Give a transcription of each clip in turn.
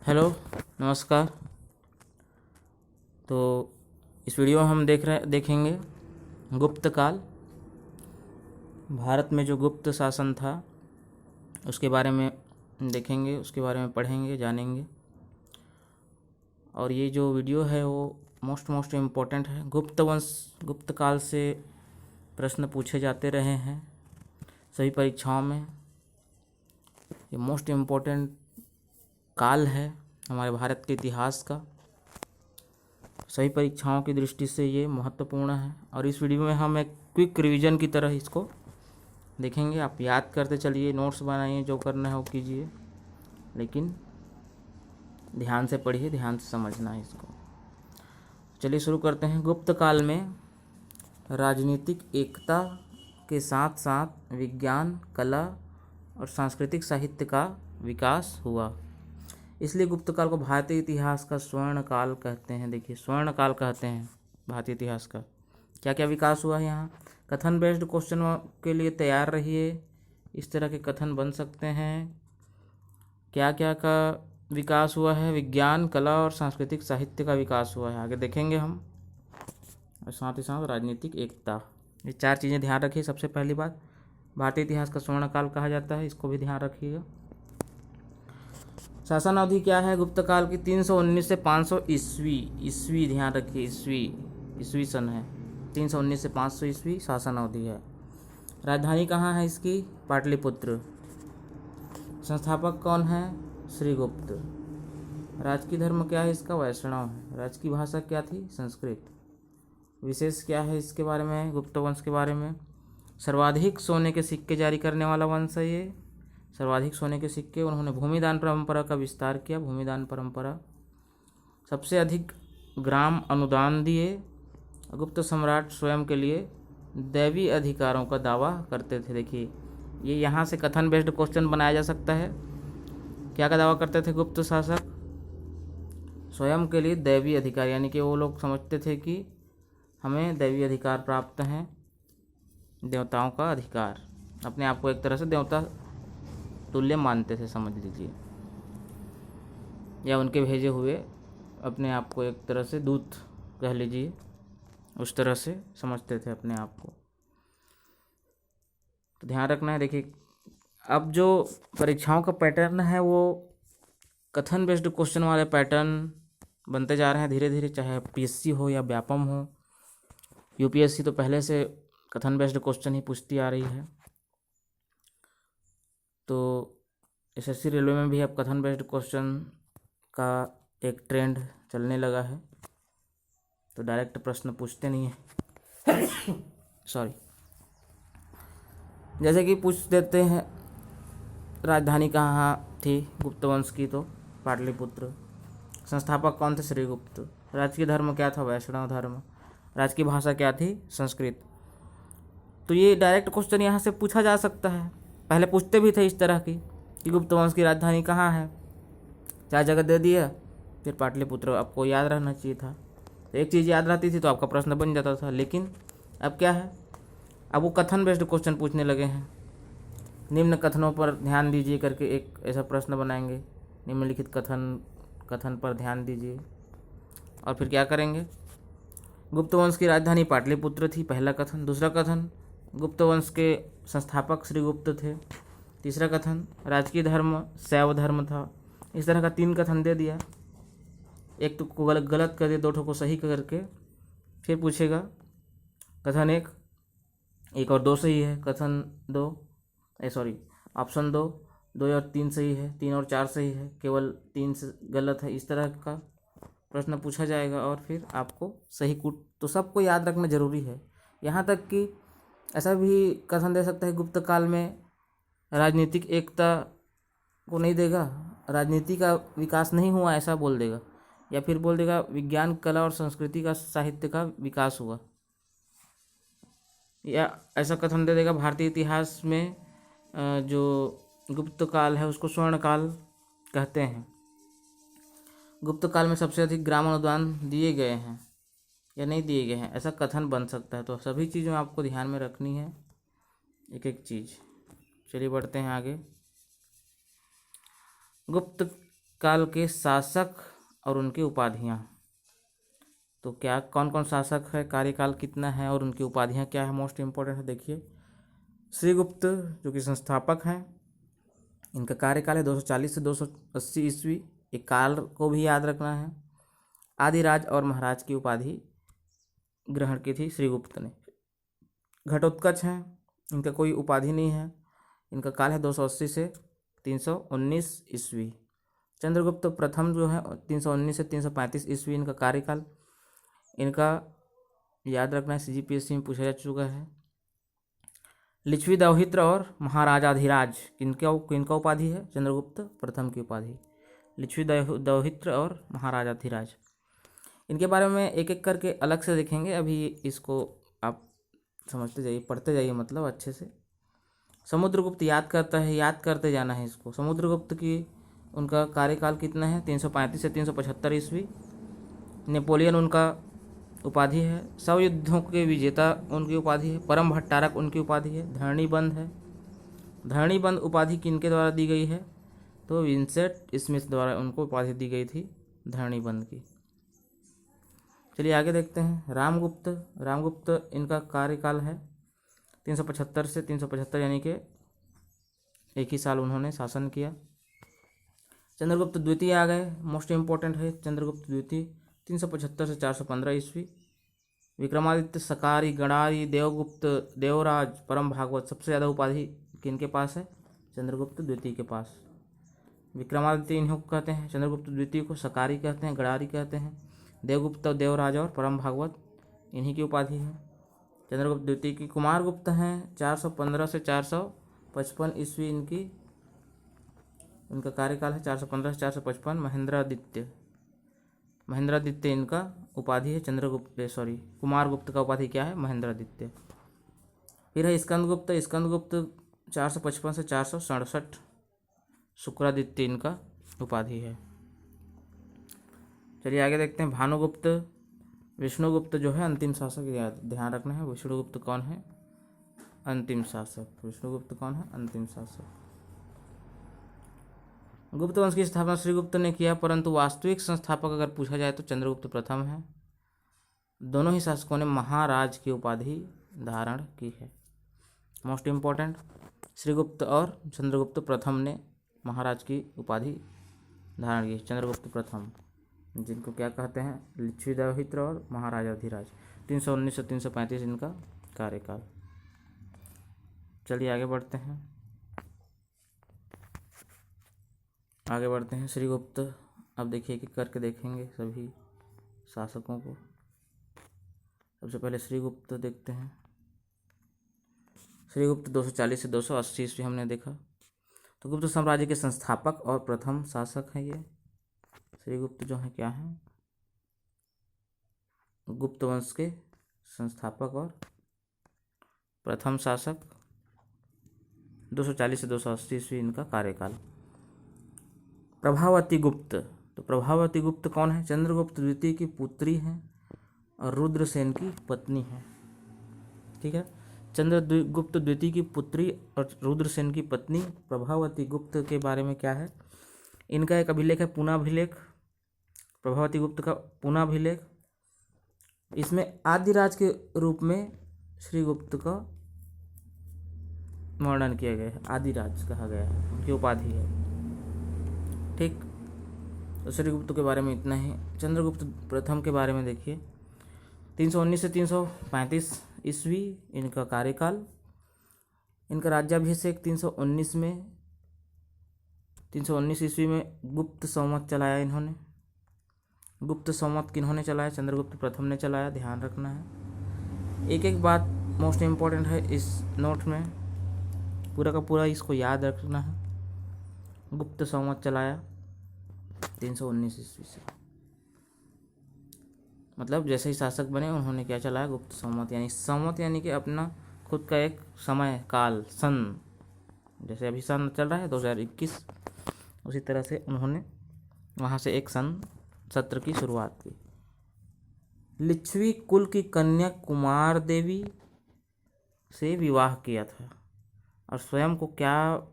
Hello, नमस्कार। तो इस वीडियो में हम देखेंगे गुप्त काल। भारत में जो गुप्त शासन था उसके बारे में देखेंगे, उसके बारे में पढ़ेंगे, जानेंगे। और ये जो वीडियो है वो मोस्ट इम्पोर्टेंट है। गुप्त काल से प्रश्न पूछे जाते रहे हैं सभी परीक्षाओं में। ये मोस्ट इम्पोर्टेंट काल है हमारे भारत के इतिहास का। सही परीक्षाओं की दृष्टि से ये महत्वपूर्ण है। और इस वीडियो में हम एक क्विक रिवीजन की तरह इसको देखेंगे। आप याद करते चलिए, नोट्स बनाइए, जो करना है वो कीजिए, लेकिन ध्यान से पढ़िए, ध्यान से समझना है इसको। चलिए शुरू करते हैं। गुप्त काल में राजनीतिक एकता के साथ साथ विज्ञान, कला और सांस्कृतिक साहित्य का विकास हुआ। इसलिए गुप्त काल को भारतीय इतिहास का स्वर्ण काल कहते हैं। देखिए, स्वर्ण काल कहते हैं भारतीय इतिहास का। क्या क्या विकास हुआ है यहाँ? कथन बेस्ड क्वेश्चन के लिए तैयार रहिए। इस तरह के कथन बन सकते हैं। क्या क्या का विकास हुआ है? विज्ञान, कला और सांस्कृतिक साहित्य का विकास हुआ है, आगे देखेंगे हम। और साथ ही साथ राजनीतिक एकता, ये चार चीज़ें ध्यान रखिए। सबसे पहली बात, भारतीय इतिहास का स्वर्ण काल कहा जाता है, इसको भी ध्यान रखिएगा। शासन अवधि क्या है गुप्त काल की? 319 से 500 ईस्वी ध्यान रखिए, ईस्वी सन है। 319 से 500 ईस्वी शासन अवधि है। राजधानी कहाँ है इसकी? पाटलिपुत्र। संस्थापक कौन है? श्रीगुप्त। राजकीय धर्म क्या है इसका? वैष्णव है। राजकीय भाषा क्या थी? संस्कृत। विशेष क्या है इसके बारे में, गुप्त वंश के बारे में? सर्वाधिक सोने के सिक्के जारी करने वाला वंश है ये। सर्वाधिक सोने के सिक्के। उन्होंने भूमिदान परंपरा का विस्तार किया, भूमिदान परंपरा। सबसे अधिक ग्राम अनुदान दिए। गुप्त सम्राट स्वयं के लिए दैवी अधिकारों का दावा करते थे। देखिए, ये यहाँ से कथन बेस्ड क्वेश्चन बनाया जा सकता है। क्या का दावा करते थे गुप्त शासक? स्वयं के लिए दैवी अधिकार, यानी कि वो लोग समझते थे कि हमें दैवी अधिकार प्राप्त हैं, देवताओं का अधिकार। अपने आप को एक तरह से देवता तुल्य मानते थे, समझ लीजिए, या उनके भेजे हुए अपने आप को एक तरह से दूत कह लीजिए, उस तरह से समझते थे अपने आप को। तो ध्यान रखना है। देखिए, अब जो परीक्षाओं का पैटर्न है वो कथन बेस्ड क्वेश्चन वाले पैटर्न बनते जा रहे हैं धीरे धीरे, चाहे पीएससी हो या व्यापम हो। यूपीएससी तो पहले से कथन बेस्ड क्वेश्चन ही पूछती आ रही है। तो एसएससी रेलवे में भी अब कथन बेस्ड क्वेश्चन का एक ट्रेंड चलने लगा है। तो डायरेक्ट प्रश्न पूछते नहीं है सॉरी। जैसे कि पूछ देते हैं, राजधानी कहाँ थी गुप्त वंश की? तो पाटलिपुत्र। संस्थापक कौन थे? श्रीगुप्त। राजकीय धर्म क्या था? वैष्णव धर्म। राजकीय भाषा क्या थी? संस्कृत। तो ये डायरेक्ट क्वेश्चन यहाँ से पूछा जा सकता है। पहले पूछते भी थे इस तरह की कि गुप्त वंश की राजधानी कहाँ है, 4 जगह दे दिया, फिर पाटलिपुत्र आपको याद रहना चाहिए था। तो एक चीज़ याद रहती थी तो आपका प्रश्न बन जाता था। लेकिन अब क्या है, अब वो कथन बेस्ड क्वेश्चन पूछने लगे हैं। निम्न कथनों पर ध्यान दीजिए करके एक ऐसा प्रश्न बनाएंगे, निम्नलिखित कथन पर ध्यान दीजिए। और फिर क्या करेंगे? गुप्त वंश की राजधानी पाटलिपुत्र थी, पहला कथन। दूसरा कथन, गुप्त वंश के संस्थापक श्रीगुप्त थे। तीसरा कथन, राजकीय धर्म शैव धर्म था। इस तरह का 3 कथन दे दिया। एक तो को गलत कर दिया, 2 ठो को सही करके फिर पूछेगा कथन 1 और 2 सही है, कथन 2 ऑप्शन 2 और 3 सही है, 3 और 4 सही है, केवल 3 से गलत है। इस तरह का प्रश्न पूछा जाएगा और फिर आपको सही कूट। तो सबको याद रखना जरूरी है। यहाँ तक कि ऐसा भी कथन दे सकता है, गुप्त काल में राजनीतिक एकता को नहीं देगा, राजनीति का विकास नहीं हुआ, ऐसा बोल देगा। या फिर बोल देगा विज्ञान, कला और संस्कृति का साहित्य का विकास हुआ। या ऐसा कथन दे देगा, भारतीय इतिहास में जो गुप्त काल है उसको स्वर्ण काल कहते हैं। गुप्त काल में सबसे अधिक ग्राम अनुदान दिए गए हैं या नहीं दिए गए हैं, ऐसा कथन बन सकता है। तो सभी चीज़ें आपको ध्यान में रखनी है, एक एक चीज़। चलिए बढ़ते हैं आगे। गुप्त काल के शासक और उनकी उपाधियाँ। तो क्या कौन कौन शासक है, कार्यकाल कितना है और उनकी उपाधियाँ क्या है, मोस्ट इम्पोर्टेंट है। देखिए, श्रीगुप्त जो कि संस्थापक हैं, इनका कार्यकाल है 240 से 280 ईस्वी। एक काल को भी याद रखना है। आदिराज और महाराज की उपाधि ग्रहण की थी श्रीगुप्त ने। घटोत्कच हैं, इनका कोई उपाधि नहीं है। इनका काल है 280 से 319 ईस्वी। चंद्रगुप्त प्रथम जो है 319 से 335 ईस्वी इनका कार्यकाल। इनका याद रखना है, CGPSC में पूछा जा चुका है। लिच्छवी दौहित्र और महाराजाधिराज किनका उपाधि है, चंद्रगुप्त प्रथम की उपाधि। लिच्छवी दौहित्र और महाराजाधिराज, इनके बारे में एक एक करके अलग से देखेंगे। अभी इसको आप समझते जाइए, पढ़ते जाइए, मतलब अच्छे से। समुद्रगुप्त याद करते जाना है इसको। समुद्रगुप्त की उनका कार्यकाल कितना है, 335 से 375 ईस्वी। नेपोलियन उनका उपाधि है। 100 युद्धों के विजेता उनकी उपाधि है। परम भट्टारक उनकी उपाधि है। धरणीबंध है। धरणीबंध उपाधि किनके द्वारा दी गई है, तो विंसेंट स्मिथ द्वारा उनको उपाधि दी गई थी धरणीबंध की। चलिए आगे देखते हैं। रामगुप्त इनका कार्यकाल है 375 से 375, यानी कि एक ही साल उन्होंने शासन किया। चंद्रगुप्त द्वितीय आ गए, मोस्ट इम्पोर्टेंट है चंद्रगुप्त द्वितीय, 375 से 415 ईस्वी। विक्रमादित्य, सकारी, गणारी, देवगुप्त, देवराज, परम भागवत, सबसे ज़्यादा उपाधि किनके पास है, चंद्रगुप्त द्वितीय के पास। विक्रमादित्य इन्हीं को कहते हैं, चंद्रगुप्त द्वितीय को सकारी कहते हैं, गणारी कहते हैं। देवगुप्त, देवराज और परम भागवत इन्हीं की उपाधि है। चंद्रगुप्त द्वितीय की कुमारगुप्त हैं, 415 से 455 ईस्वी इनका कार्यकाल है। 415 से 455। महेंद्रादित्य इनका उपाधि है। कुमारगुप्त का उपाधि क्या है, महेंद्रादित्य। फिर है स्कंदगुप्त 455 से 467। शुक्रादित्य इनका उपाधि है। चलिए आगे देखते हैं। भानुगुप्त, विष्णुगुप्त जो है अंतिम शासक, ध्यान रखना है। विष्णुगुप्त कौन है, अंतिम शासक। विष्णुगुप्त कौन है, अंतिम शासक। गुप्त वंश की स्थापना श्रीगुप्त ने किया, परंतु वास्तविक संस्थापक अगर पूछा जाए तो चंद्रगुप्त प्रथम है। दोनों ही शासकों ने महाराज की उपाधि धारण की है। मोस्ट इम्पोर्टेंट, श्रीगुप्त और चंद्रगुप्त प्रथम ने महाराज की उपाधि धारण की। चंद्रगुप्त प्रथम, जिनको क्या कहते हैं, लिच्छवी दौहित्र और महाराजाधिराज। 319 से 335 इनका कार्यकाल। चलिए आगे बढ़ते हैं। श्रीगुप्त, अब देखिए कि करके देखेंगे सभी शासकों को। सबसे पहले श्रीगुप्त देखते हैं। श्रीगुप्त 240 से 280 ईस्वी हमने देखा। तो गुप्त साम्राज्य के संस्थापक और प्रथम शासक हैं ये श्रीगुप्त जो हैं, क्या हैं, गुप्त वंश के संस्थापक और प्रथम शासक। 240 से 280 ईस्वी इनका कार्यकाल। प्रभावती गुप्त, तो प्रभावती गुप्त कौन है, चंद्रगुप्त द्वितीय की पुत्री हैं और रुद्रसेन की पत्नी है। ठीक है, चंद्रगुप्त द्वितीय की पुत्री और रुद्रसेन की पत्नी प्रभावती गुप्त के बारे में क्या है, इनका एक अभिलेख है, पूर्णाभिलेख। प्रभावती गुप्त का पूर्णाभिलेख, इसमें आदिराज के रूप में श्रीगुप्त का वर्णन किया गया है। आदिराज कहा गया है, उनकी उपाधि है। ठीक, तो श्रीगुप्त के बारे में इतना ही। चंद्रगुप्त प्रथम के बारे में देखिए। 319 से 335 ईस्वी इनका कार्यकाल। इनका राज्याभिषेक 319 ईस्वी में गुप्त संवत चलाया इन्होंने। गुप्त संवत किन्होंने चलाया, चंद्रगुप्त प्रथम ने चलाया, ध्यान रखना है। एक एक बात मोस्ट इम्पोर्टेंट है इस नोट में, पूरा का पूरा इसको याद रखना है। गुप्त संवत चलाया 319 ईस्वी से, मतलब जैसे ही शासक बने उन्होंने क्या चलाया, गुप्त संवत यानी कि अपना खुद का एक समय काल, सन, जैसे अभी सन चल रहा है 2021, उसी तरह से उन्होंने वहाँ से एक सन सत्र की शुरुआत की। लिच्छवी कुल की कन्या कुमार देवी से विवाह किया था और स्वयं को क्या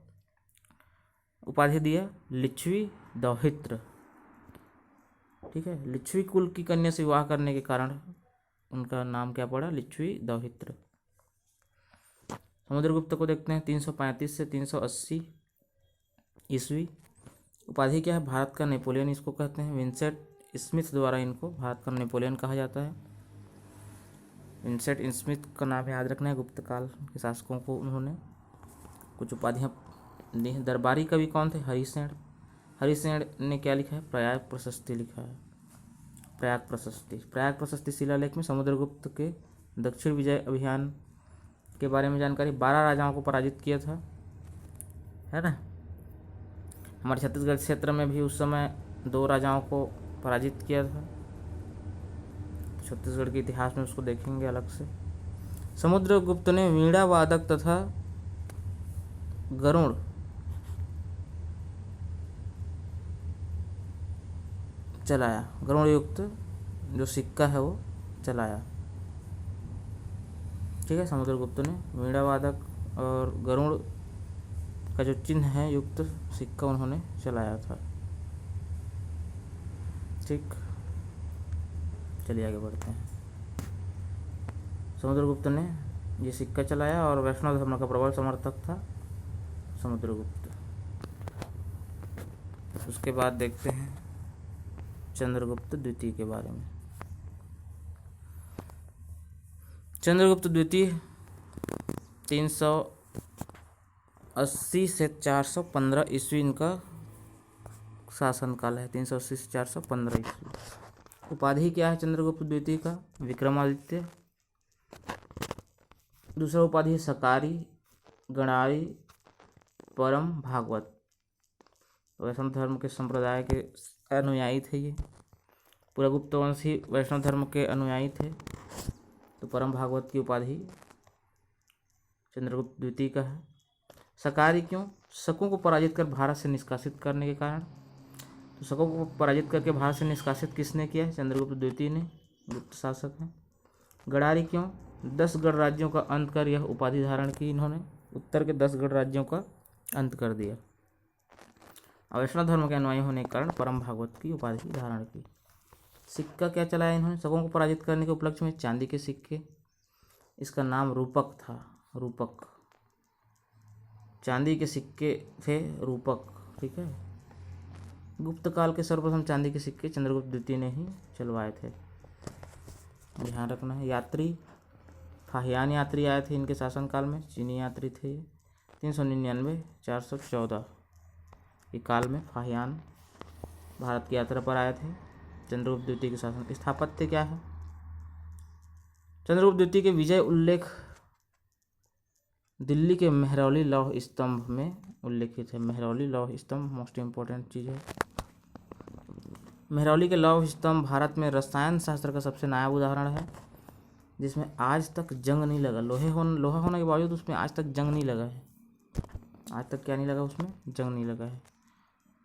उपाधि दिया, लिच्छवी दौहित्र, ठीक है। लिच्छवी कुल की कन्या से विवाह करने के कारण उनका नाम क्या पड़ा, लिच्छवी दौहित्र। समुद्रगुप्त को देखते हैं 335 से 380 ईस्वी। उपाधि क्या है, भारत का नेपोलियन इसको कहते हैं। विंसेंट स्मिथ द्वारा इनको भारत का नेपोलियन कहा जाता है। विंसेंट स्मिथ का नाम याद रखना है। गुप्त काल के शासकों को उन्होंने कुछ उपाधियाँ दी हैं। दरबारी कवि कौन थे, हरिसेन। हरिसेन ने क्या लिखा है, प्रयाग प्रशस्ति लिखा है। प्रयाग प्रशस्ति, प्रयाग प्रशस्ति शिलालेख में समुद्रगुप्त के दक्षिण विजय अभियान के बारे में जानकारी। 12 राजाओं को पराजित किया था, है ना। हमारे छत्तीसगढ़ क्षेत्र में भी उस समय 2 राजाओं को पराजित किया था। छत्तीसगढ़ के इतिहास में उसको देखेंगे अलग से। समुद्रगुप्त ने वीणा वादक तथा गरुड़ चलाया, गरुड़ युक्त जो सिक्का है वो चलाया, ठीक है। समुद्रगुप्त ने वीणा वादक और गरुड़ का जो चिन्ह है युक्त सिक्का उन्होंने चलाया था, ठीक। चलिए आगे बढ़ते हैं। समुद्रगुप्त ने ये सिक्का चलाया और वैष्णव धर्म का प्रबल समर्थक था समुद्रगुप्त। उसके बाद देखते हैं चंद्रगुप्त द्वितीय के बारे में। चंद्रगुप्त द्वितीय 380 से 415 ईस्वी इनका शासनकाल है। 380 से 415 ईस्वी। उपाधि क्या है चंद्रगुप्त द्वितीय का, विक्रमादित्य। दूसरा उपाधि है सकारी, गणारी, परम भागवत। वैष्णव धर्म के संप्रदाय के अनुयायी थे ये। पूरा गुप्तवंशी वैष्णव धर्म के अनुयायी थे, तो परम भागवत की उपाधि चंद्रगुप्त द्वितीय का है। सकारी क्यों, शकों को पराजित कर भारत से निष्कासित करने के कारण। तो शकों को पराजित करके भारत से निष्कासित किसने किया है, चंद्रगुप्त द्वितीय ने, गुप्त शासक हैं। गणारी क्यों, 10 गढ़ राज्यों का अंत कर यह उपाधि धारण की इन्होंने। उत्तर के 10 गढ़ राज्यों का अंत कर दिया। वैष्णव धर्म के अनुयायी होने के कारण परम भागवत की उपाधि धारण की। सिक्का क्या चलाया इन्होंने, शकों को पराजित करने के उपलक्ष्य में चांदी के सिक्के। इसका नाम रूपक था, रूपक। चांदी के सिक्के थे रूपक, ठीक है। गुप्त काल के सर्वप्रथम चांदी के सिक्के चंद्रगुप्त द्वितीय ने ही चलवाए थे, ध्यान रखना है। यात्री, फाहियान यात्री आए थे इनके शासनकाल में, चीनी यात्री थे ये। 399 414 के काल में फाहियान भारत की यात्रा पर आए थे चंद्रगुप्त द्वितीय के शासन। स्थापत्य क्या है, चंद्रगुप्त द्वितीय के विजय उल्लेख दिल्ली के मेहरौली लौह स्तंभ में उल्लेखित है। मेहरौली लौह स्तंभ मोस्ट इम्पोर्टेंट चीज़ है। मेहरौली के लौह स्तंभ भारत में रसायन शास्त्र का सबसे नायाब उदाहरण है, जिसमें आज तक जंग नहीं लगा। लोहा होने के बावजूद उसमें आज तक जंग नहीं लगा है। आज तक क्या नहीं लगा, उसमें जंग नहीं लगा है।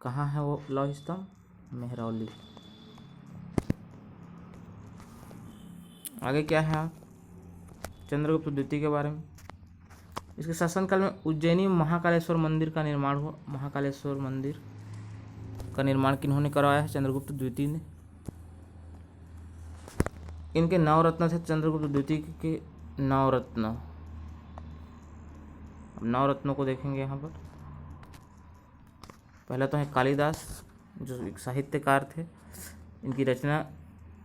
कहाँ है वो लौह स्तंभ, मेहरौली। आगे क्या है चंद्रगुप्त द्वितीय के बारे में। इसके शासनकाल में उज्जैनी महाकालेश्वर मंदिर का निर्माण हुआ। महाकालेश्वर मंदिर का निर्माण किन्होंने करवाया है, चंद्रगुप्त द्वितीय ने। इनके 9 रत्न थे चंद्रगुप्त द्वितीय के, 9 रत्न। अब 9 रत्नों को देखेंगे यहाँ पर। पहला तो है कालिदास, जो एक साहित्यकार थे। इनकी रचना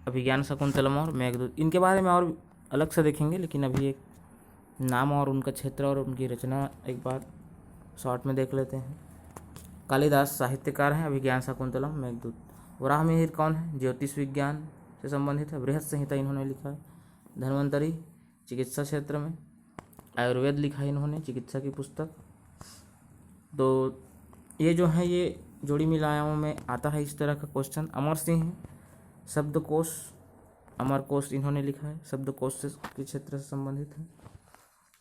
अभिज्ञान शकुंतलम और मेघदूत। इनके बारे में और अलग से देखेंगे, लेकिन अभी एक नाम और उनका क्षेत्र और उनकी रचना एक बार शॉर्ट में देख लेते हैं। कालिदास साहित्यकार हैं, अभिज्ञान शकुंतलम, मेघदूत। वराहमिहिर कौन है, ज्योतिष विज्ञान से संबंधित है। बृहत संहिता इन्होंने लिखा है। धन्वंतरी चिकित्सा क्षेत्र में। आयुर्वेद लिखा है इन्होंने, चिकित्सा की पुस्तक। तो ये जो है ये जोड़ी मिलायाओं में आता है इस तरह का क्वेश्चन। अमर सिंह शब्दकोश, अमरकोश इन्होंने लिखा है, शब्दकोश के क्षेत्र से संबंधित है।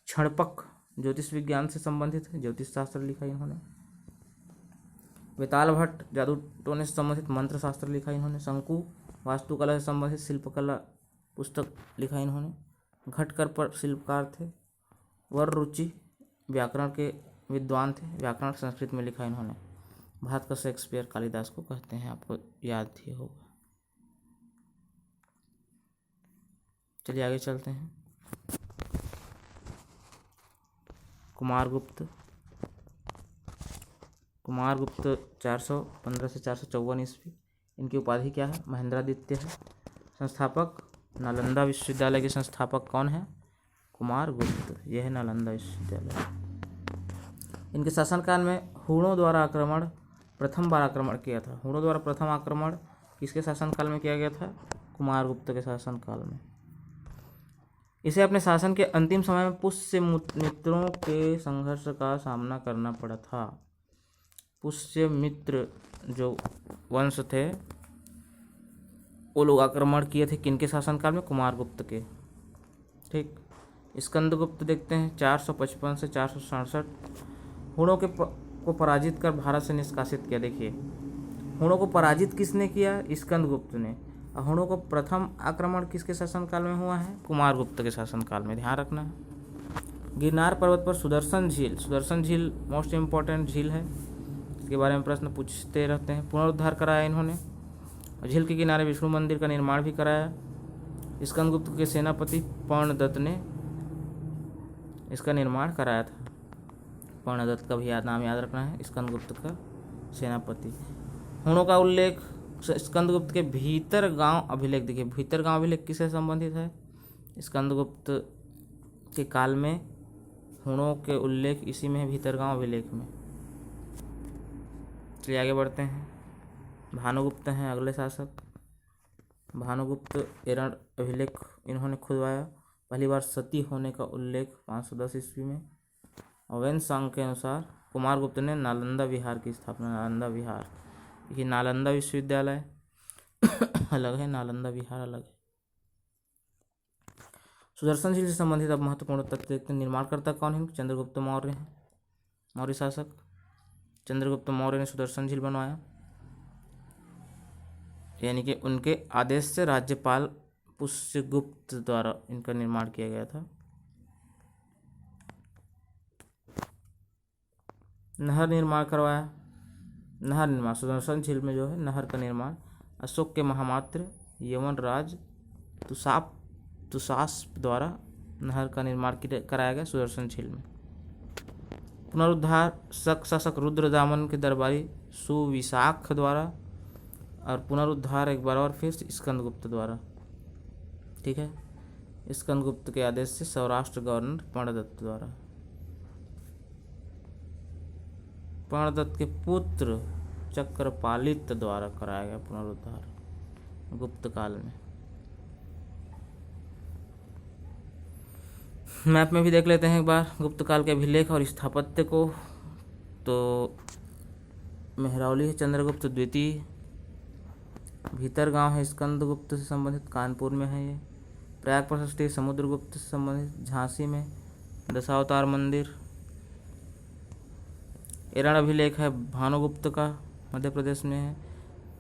क्षणपक ज्योतिष विज्ञान से संबंधित है, ज्योतिष शास्त्र लिखा इन्होंने। वेताल भट्ट जादू टोने से संबंधित मंत्र शास्त्र लिखा इन्होंने। शंकु वास्तुकला से संबंधित शिल्पकला पुस्तक लिखा इन्होंने। घटकर पर शिल्पकार थे। वर रुचि व्याकरण के विद्वान थे, व्याकरण संस्कृत में लिखा इन्होंने। भारत का शेक्सपियर कालिदास को कहते हैं, आपको याद ही होगा। चलिए आगे चलते हैं। कुमारगुप्त 415 से 454 ईस्वी। इनकी उपाधि क्या है? महेंद्रादित्य है। संस्थापक नालंदा विश्वविद्यालय के संस्थापक कौन है? कुमारगुप्त। यह है नालंदा विश्वविद्यालय। इनके शासनकाल में हूणों द्वारा प्रथम बार आक्रमण किया था। हूणों द्वारा प्रथम आक्रमण किसके शासनकाल में किया गया था? कुमारगुप्त के शासनकाल में। इसे अपने शासन के अंतिम समय में पुष्य मित्रों के संघर्ष का सामना करना पड़ा था। पुष्य मित्र जो वंश थे वो लोग आक्रमण किए थे किनके शासनकाल में? कुमारगुप्त के। ठीक। स्कंदगुप्त देखते हैं 455 से 467। हूणों को पराजित कर भारत से निष्कासित किया। देखिए हूणों को पराजित किसने किया? स्कंदगुप्त ने। और हूणों को प्रथम आक्रमण किसके शासनकाल में हुआ है? कुमारगुप्त के शासनकाल में, ध्यान रखना है। गिरनार पर्वत पर सुदर्शन झील मोस्ट इम्पोर्टेंट झील है, इसके बारे में प्रश्न पूछते रहते हैं। पुनरुद्धार कराया इन्होंने। झील के किनारे विष्णु मंदिर का निर्माण भी कराया। स्कंदगुप्त के सेनापति पर्णदत्त ने इसका निर्माण कराया था। पर्णदत्त का भी नाम याद रखना है, स्कंदगुप्त का सेनापति। हूणों का उल्लेख स्कंदगुप्त के भीतर गांव अभिलेख। देखिए भीतर गांव अभिलेख किससे संबंधित है? स्कंदगुप्त के काल में हूणों के उल्लेख इसी में है, भीतर गांव अभिलेख में। चलिए आगे बढ़ते हैं। भानुगुप्त हैं अगले शासक। भानुगुप्त एरण अभिलेख इन्होंने खुदवाया। पहली बार सती होने का उल्लेख 510 ईस्वी में। अवेन सांग के अनुसार कुमारगुप्त ने नालंदा विहार की स्थापना। नालंदा विहार, ये नालंदा विश्वविद्यालय अलग है, नालंदा विहार अलग है। सुदर्शन झील से संबंधित अब महत्वपूर्ण तथ्य देखते हैं। निर्माणकर्ता कौन है? चंद्रगुप्त मौर्य हैं, मौर्य शासक। चंद्रगुप्त मौर्य ने सुदर्शन झील बनवाया, यानी कि उनके आदेश से राज्यपाल पुष्यगुप्त द्वारा इनका निर्माण किया गया था। नहर निर्माण करवाया। नहर निर्माण सुदर्शन झील में जो है नहर का निर्माण अशोक के महामात्र यवन राज तुषास्प द्वारा नहर का निर्माण कराया गया सुदर्शन झील में। पुनरुद्धार शक शासक रुद्रदामन के दरबारी सुविशाख द्वारा, और पुनरुद्धार एक बार और फिर स्कंदगुप्त द्वारा। ठीक है, स्कंदगुप्त के आदेश से सौराष्ट्र गवर्नर पर्णदत्त द्वारा। पर्णदत्त के पुत्र चक्रपालित द्वारा कराया गया पुनरुद्धार गुप्त काल में। मैप में भी देख लेते हैं एक बार गुप्त काल के अभिलेख और स्थापत्य को। तो मेहरौली है चंद्रगुप्त द्वितीय। भीतर गांव है स्कंदगुप्त से संबंधित, कानपुर में है ये। प्रयाग प्रशस्ति समुद्रगुप्त से संबंधित, झांसी में। दशावतार मंदिर। एरण अभिलेख है भानुगुप्त का, मध्य प्रदेश में है।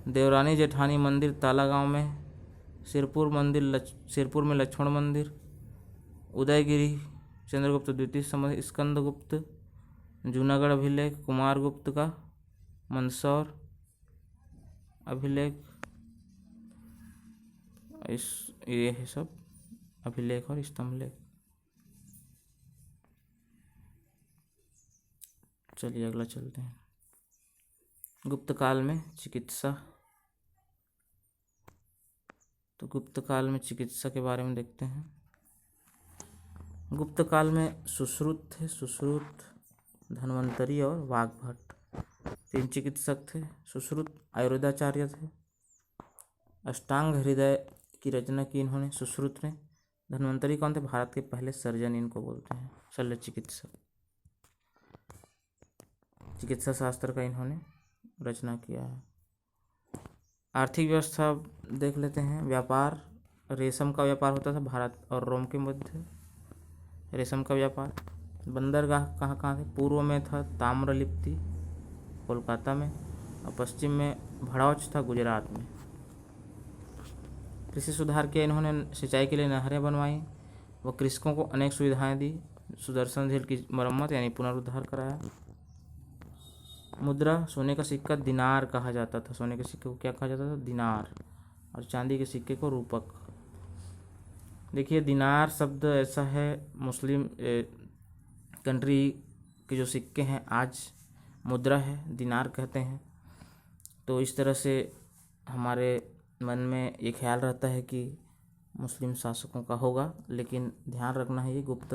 देवरानी जेठानी मंदिर ताला गांव में। सिरपुर में लक्ष्मण मंदिर। उदयगिरी चंद्रगुप्त द्वितीय से संबंधित, स्कंदगुप्त। जूनागढ़ अभिलेख कुमारगुप्त का। मंदसौर अभिलेख, ये है सब अभिलेख और स्तंभलेख। चलिए अगला चलते हैं। गुप्त काल में चिकित्सा। तो गुप्त काल में चिकित्सा के बारे में देखते हैं। गुप्त काल में सुश्रुत थे, सुश्रुत, धन्वंतरी और वाग्भट, तीन चिकित्सक थे। सुश्रुत आयुर्वेदाचार्य थे। अष्टांग हृदय की रचना की इन्होंने सुश्रुत ने। धन्वंतरी कौन थे? भारत के पहले सर्जन इनको बोलते हैं, शल्य चिकित्सक। चिकित्सा शास्त्र का इन्होंने रचना किया है। आर्थिक व्यवस्था देख लेते हैं। व्यापार, रेशम का व्यापार होता था भारत और रोम के मध्य, रेशम का व्यापार। बंदरगाह कहाँ कहाँ थे? पूर्व में था ताम्रलिप्ति कोलकाता में, और पश्चिम में भड़ौच था गुजरात में। कृषि सुधार किया इन्होंने, सिंचाई के लिए नहरें बनवाई, व कृषकों को अनेक सुविधाएं दी। सुदर्शन झील की मरम्मत यानी पुनरुद्धार कराया। मुद्रा, सोने का सिक्का दिनार कहा जाता था। सोने के सिक्के को क्या कहा जाता था? दिनार। और चांदी के सिक्के को रूपक। देखिए, दिनार शब्द ऐसा है, मुस्लिम कंट्री के जो सिक्के हैं आज मुद्रा है, दिनार कहते हैं। तो इस तरह से हमारे मन में ये ख्याल रहता है कि मुस्लिम शासकों का होगा, लेकिन ध्यान रखना है ये गुप्त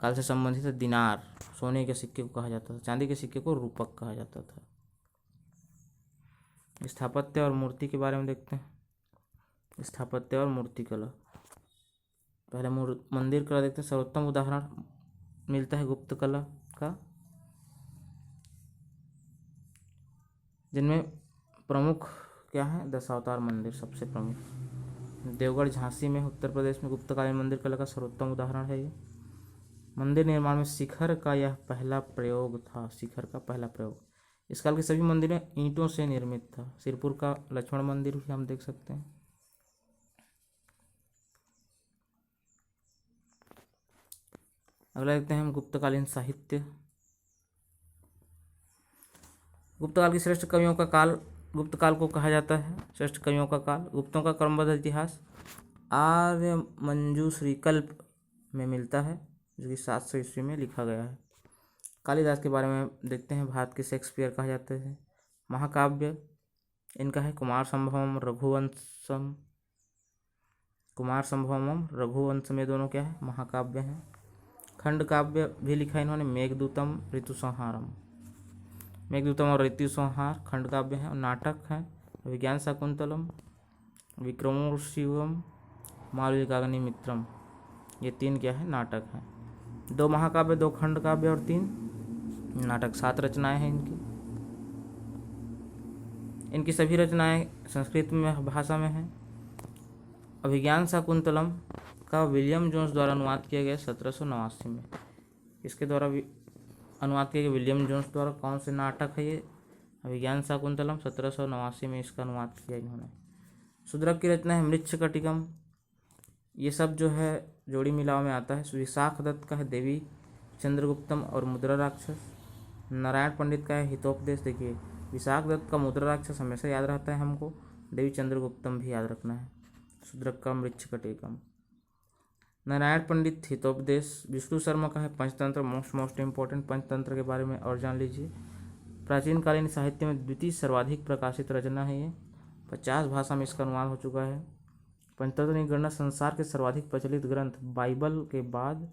काल से संबंधित है। दिनार सोने के सिक्के को कहा जाता था, चांदी के सिक्के को रूपक कहा जाता था। स्थापत्य और मूर्ति के बारे में देखते हैं। स्थापत्य और मूर्ति कला। पहले मंदिर कला देखते हैं। सर्वोत्तम उदाहरण मिलता है गुप्त कला का, जिनमें प्रमुख क्या है? दशावतार मंदिर सबसे प्रमुख। देवगढ़ झांसी में उत्तर प्रदेश में गुप्तकालीन मंदिर कला का सर्वोत्तम उदाहरण है ये। मंदिर निर्माण में शिखर का यह पहला प्रयोग था। शिखर का पहला प्रयोग। इस काल के सभी मंदिरें ईंटों से निर्मित था। सिरपुर का लक्ष्मण मंदिर भी हम देख सकते हैं। अगला देखते हैं हम गुप्तकालीन साहित्य। गुप्तकाल की श्रेष्ठ कवियों का काल गुप्त काल को कहा जाता है। श्रेष्ठ कवियों का काल। गुप्तों का क्रमबद्ध इतिहास आर्य मंजूश्रीकल्प में मिलता है, जो कि 700 ईस्वी में लिखा गया है। कालिदास के बारे में देखते हैं। भारत के शेक्सपियर कहा जाते हैं। महाकाव्य इनका है कुमार संभवम रघुवंशम। कुमार संभवम रघुवंशम, ये दोनों क्या है? महाकाव्य हैं। खंड काव्य भी लिखा इन्होंने। मेघदूतम, ऋतुसंहारम। मेघदूतम और ऋतुसंहार खंड काव्य हैं। और नाटक हैं विज्ञान शाकुंतलम, विक्रमोर्शिवम, मालविकाग्निमित्रम। ये 3 क्या है? नाटक हैं। 2 महाकाव्य, 2 खंड काव्य और 3 नाटक। 7 रचनाएं हैं इनकी। इनकी सभी रचनाएं संस्कृत में भाषा में हैं। अभिज्ञान शाकुंतलम का विलियम जोन्स द्वारा अनुवाद किया गया 1789 में। इसके द्वारा भी अनुवाद किया गया विलियम जोन्स द्वारा। कौन से नाटक है ये? अभिज्ञान शाकुंतलम। 1789 में इसका अनुवाद किया इन्होंने। शूद्रक की रचना है मृच्छकटिकम। ये सब जो है जोड़ी मिलाव में आता है। विशाख दत्त का है देवी चंद्रगुप्तम और मुद्रा राक्षस। नारायण पंडित का है हितोपदेश। देखिए, विशाख दत्त का मुद्रा राक्षस हमेशा याद रहता है हमको, देवी चंद्रगुप्तम भी याद रखना है। शूद्रक का मृच्छकटिकम। नारायण पंडित हितोपदेश। विष्णु शर्मा का है पंचतंत्र। मोस्ट इम्पोर्टेंट, पंचतंत्र के बारे में और जान लीजिए। प्राचीन कालीन साहित्य में द्वितीय सर्वाधिक प्रकाशित रचना है ये। 50 भाषा में इसका अनुवाद हो चुका है। पंचतंत्र की गणना संसार के सर्वाधिक प्रचलित ग्रंथ बाइबल के बाद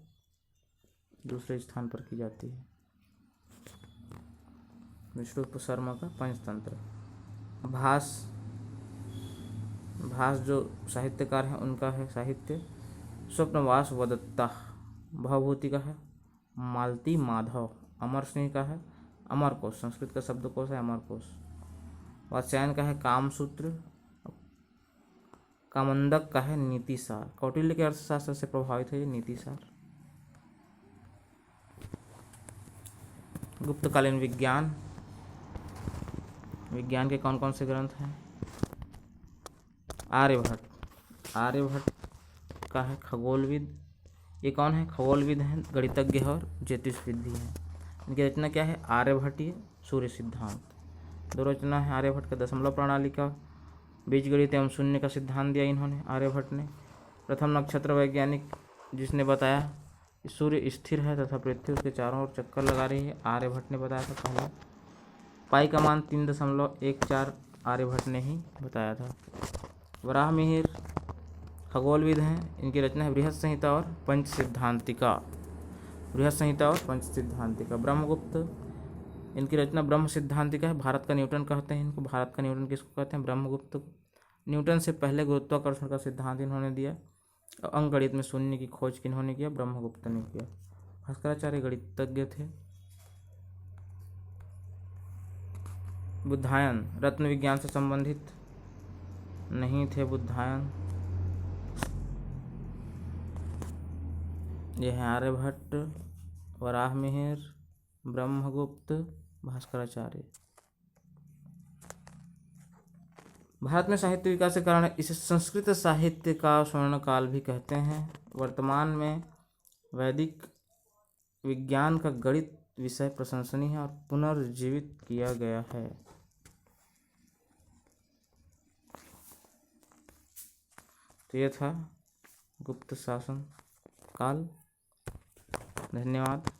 दूसरे स्थान पर की जाती है। विष्णु शर्मा का पंचतंत्र। भास जो साहित्यकार हैं उनका है साहित्य। स्वप्नवास वदत्ता। भवभूति का है मालती माधव। अमर सिंह का है अमरकोश। संस्कृत का शब्दकोश है अमरकोश। वात्स्यायन का है कामसूत्र। कामंदक का है नीतिसार। कौटिल्य के अर्थशास्त्र से प्रभावित है ये नीतिसार। गुप्तकालीन विज्ञान। विज्ञान के कौन कौन से ग्रंथ हैं? आर्यभट्ट। आर्यभट्ट का है खगोलविद। ये कौन है? खगोलविद हैं, गणितज्ञ और ज्योतिषविद हैं। इनकी रचना क्या है? आर्यभट्टीय सूर्य सिद्धांत। 2 रचना है आर्यभट्ट का। दशमलव प्रणाली का, बीजगणित एवं शून्य का सिद्धांत दिया इन्होंने आर्यभट्ट ने। प्रथम नक्षत्र वैज्ञानिक जिसने बताया कि सूर्य स्थिर है तथा पृथ्वी उसके चारों ओर चक्कर लगा रही है, आर्यभट्ट ने बताया था पहला। पाई का मान 3.14 आर्यभट्ट ने ही बताया था। वराहमिहिर खगोलविद हैं। इनकी रचना है बृहद संहिता और पंच सिद्धांतिका। बृहद संहिता और पंच सिद्धांतिका। ब्रह्मगुप्त, इनकी रचना ब्रह्म सिद्धांतिका है। भारत का न्यूटन कहते हैं इनको। भारत का न्यूटन किसको कहते हैं? ब्रह्मगुप्त। न्यूटन से पहले गुरुत्वाकर्षण का सिद्धांत इन्होंने दिया। और अंकगणित में शून्य की खोज किन्होंने किया? ब्रह्मगुप्त ने किया। भास्कराचार्य गणितज्ञ थे। बुद्धायन रत्न विज्ञान से संबंधित नहीं थे। बुद्धायन ये है आर्यभट्ट, वराहमिहिर, ब्रह्मगुप्त, भास्कराचार्य। भारत में साहित्य विकास के कारण इसे संस्कृत साहित्य का स्वर्ण काल भी कहते हैं। वर्तमान में वैदिक विज्ञान का गणित विषय प्रशंसनीय है और पुनर्जीवित किया गया है। तो ये था गुप्त शासन काल। धन्यवाद।